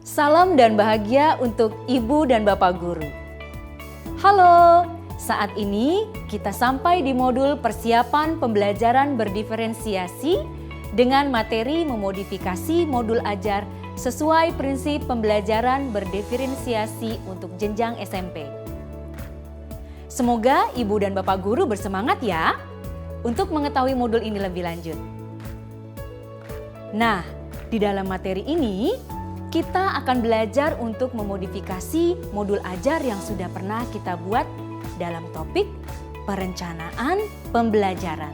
Salam dan bahagia untuk Ibu dan Bapak Guru. Halo, saat ini kita sampai di modul persiapan pembelajaran berdiferensiasi dengan materi memodifikasi modul ajar sesuai prinsip pembelajaran berdiferensiasi untuk jenjang SMP. Semoga Ibu dan Bapak Guru bersemangat ya untuk mengetahui modul ini lebih lanjut. Nah, di dalam materi ini kita akan belajar untuk memodifikasi modul ajar yang sudah pernah kita buat dalam topik perencanaan pembelajaran.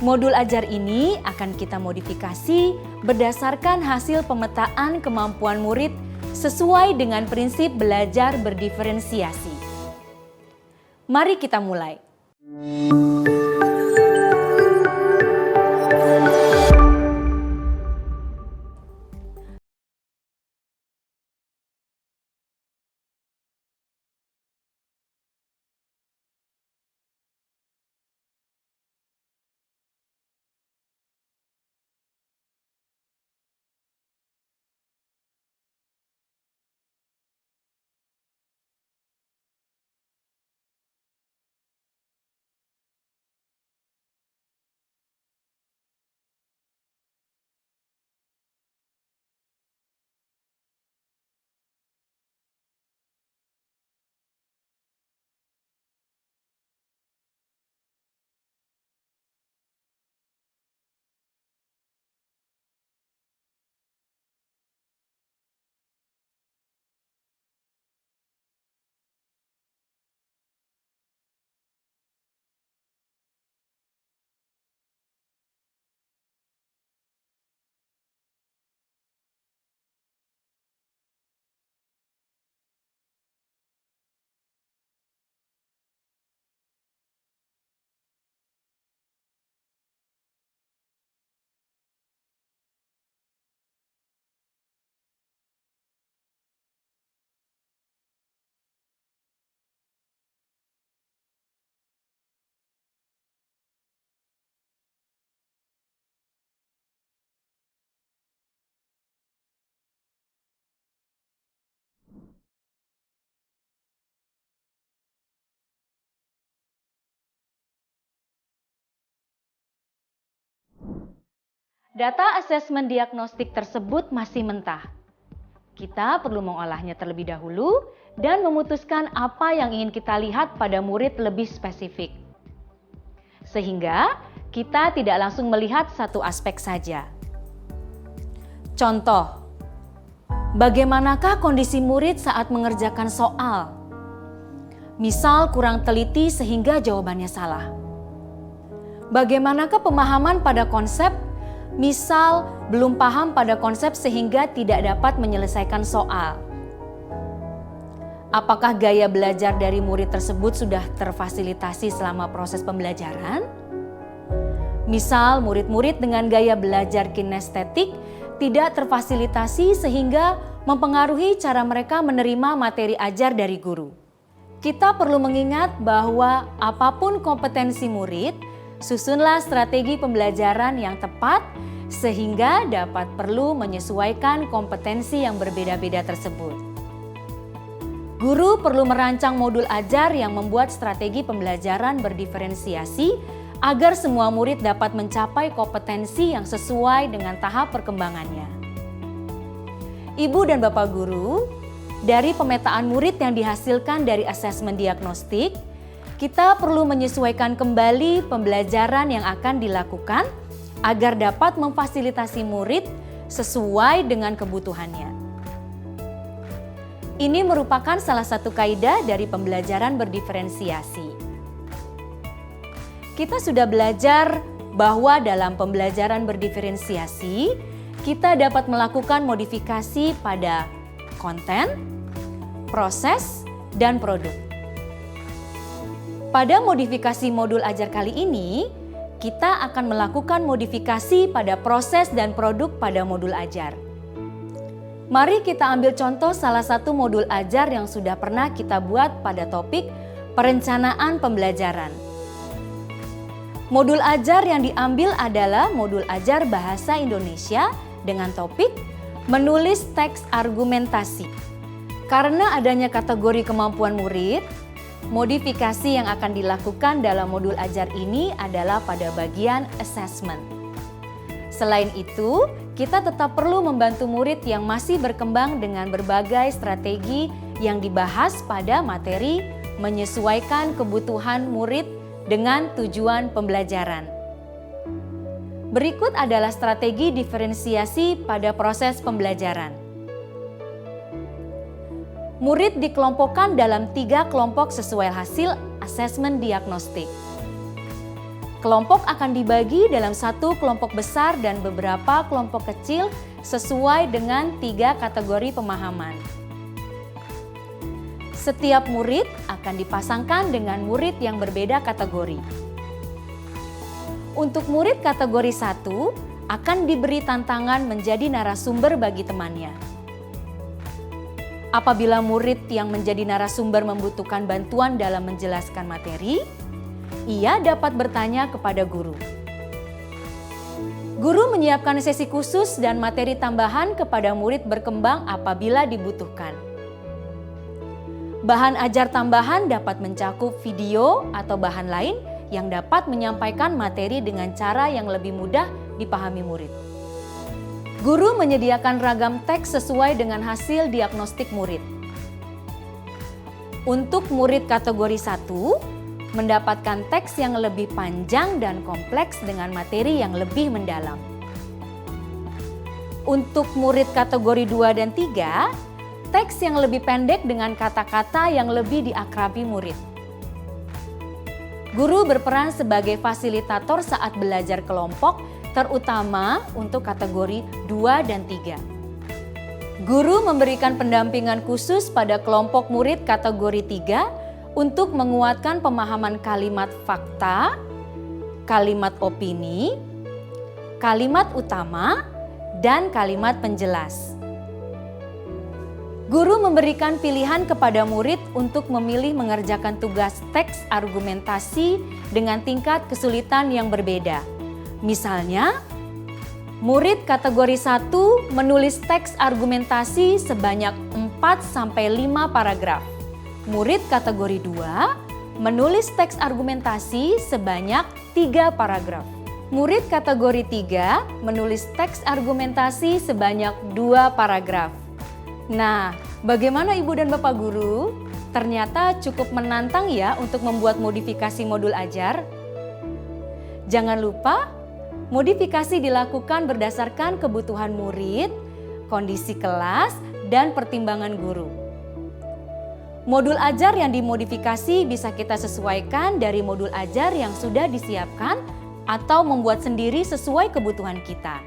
Modul ajar ini akan kita modifikasi berdasarkan hasil pemetaan kemampuan murid sesuai dengan prinsip belajar berdiferensiasi. Mari kita mulai. Data asesmen diagnostik tersebut masih mentah. Kita perlu mengolahnya terlebih dahulu dan memutuskan apa yang ingin kita lihat pada murid lebih spesifik. Sehingga kita tidak langsung melihat satu aspek saja. Contoh, bagaimanakah kondisi murid saat mengerjakan soal? Misal kurang teliti sehingga jawabannya salah. Bagaimanakah pemahaman pada konsep? Misal, belum paham pada konsep sehingga tidak dapat menyelesaikan soal. Apakah gaya belajar dari murid tersebut sudah terfasilitasi selama proses pembelajaran? Misal, murid-murid dengan gaya belajar kinestetik tidak terfasilitasi sehingga mempengaruhi cara mereka menerima materi ajar dari guru. Kita perlu mengingat bahwa apapun kompetensi murid, susunlah strategi pembelajaran yang tepat sehingga dapat perlu menyesuaikan kompetensi yang berbeda-beda tersebut. Guru perlu merancang modul ajar yang membuat strategi pembelajaran berdiferensiasi agar semua murid dapat mencapai kompetensi yang sesuai dengan tahap perkembangannya. Ibu dan Bapak Guru, dari pemetaan murid yang dihasilkan dari asesmen diagnostik, kita perlu menyesuaikan kembali pembelajaran yang akan dilakukan agar dapat memfasilitasi murid sesuai dengan kebutuhannya. Ini merupakan salah satu kaidah dari pembelajaran berdiferensiasi. Kita sudah belajar bahwa dalam pembelajaran berdiferensiasi, kita dapat melakukan modifikasi pada konten, proses, dan produk. Pada modifikasi modul ajar kali ini, kita akan melakukan modifikasi pada proses dan produk pada modul ajar. Mari kita ambil contoh salah satu modul ajar yang sudah pernah kita buat pada topik perencanaan pembelajaran. Modul ajar yang diambil adalah modul ajar Bahasa Indonesia dengan topik Menulis teks argumentasi. Karena adanya kategori kemampuan murid, modifikasi yang akan dilakukan dalam modul ajar ini adalah pada bagian assessment. Selain itu, kita tetap perlu membantu murid yang masih berkembang dengan berbagai strategi yang dibahas pada materi menyesuaikan kebutuhan murid dengan tujuan pembelajaran. Berikut adalah strategi diferensiasi pada proses pembelajaran. Murid dikelompokkan dalam 3 kelompok sesuai hasil asesmen diagnostik. Kelompok akan dibagi dalam 1 kelompok besar dan beberapa kelompok kecil sesuai dengan 3 kategori pemahaman. Setiap murid akan dipasangkan dengan murid yang berbeda kategori. Untuk murid kategori 1 akan diberi tantangan menjadi narasumber bagi temannya. Apabila murid yang menjadi narasumber membutuhkan bantuan dalam menjelaskan materi, ia dapat bertanya kepada guru. Guru menyiapkan sesi khusus dan materi tambahan kepada murid berkembang apabila dibutuhkan. Bahan ajar tambahan dapat mencakup video atau bahan lain yang dapat menyampaikan materi dengan cara yang lebih mudah dipahami murid. Guru menyediakan ragam teks sesuai dengan hasil diagnostik murid. Untuk murid kategori 1, mendapatkan teks yang lebih panjang dan kompleks dengan materi yang lebih mendalam. Untuk murid kategori 2 dan 3, teks yang lebih pendek dengan kata-kata yang lebih diakrabi murid. Guru berperan sebagai fasilitator saat belajar kelompok, terutama untuk kategori 2 dan 3. Guru memberikan pendampingan khusus pada kelompok murid kategori 3 untuk menguatkan pemahaman kalimat fakta, kalimat opini, kalimat utama, dan kalimat penjelas. Guru memberikan pilihan kepada murid untuk memilih mengerjakan tugas teks argumentasi dengan tingkat kesulitan yang berbeda. Misalnya, murid kategori 1 menulis teks argumentasi sebanyak 4-5 paragraf. Murid kategori 2 menulis teks argumentasi sebanyak 3 paragraf. Murid kategori 3 menulis teks argumentasi sebanyak 2 paragraf. Nah, bagaimana Ibu dan Bapak Guru? Ternyata cukup menantang ya untuk membuat modifikasi modul ajar. Jangan lupa, modifikasi dilakukan berdasarkan kebutuhan murid, kondisi kelas, dan pertimbangan guru. Modul ajar yang dimodifikasi bisa kita sesuaikan dari modul ajar yang sudah disiapkan atau membuat sendiri sesuai kebutuhan kita.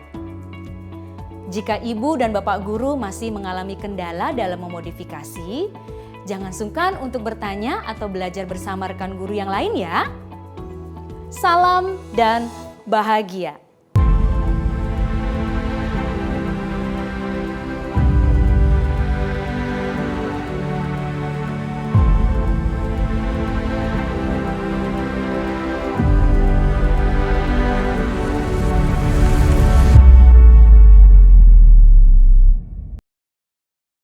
Jika Ibu dan Bapak Guru masih mengalami kendala dalam memodifikasi, jangan sungkan untuk bertanya atau belajar bersama rekan guru yang lain ya. Salam dan bahagia.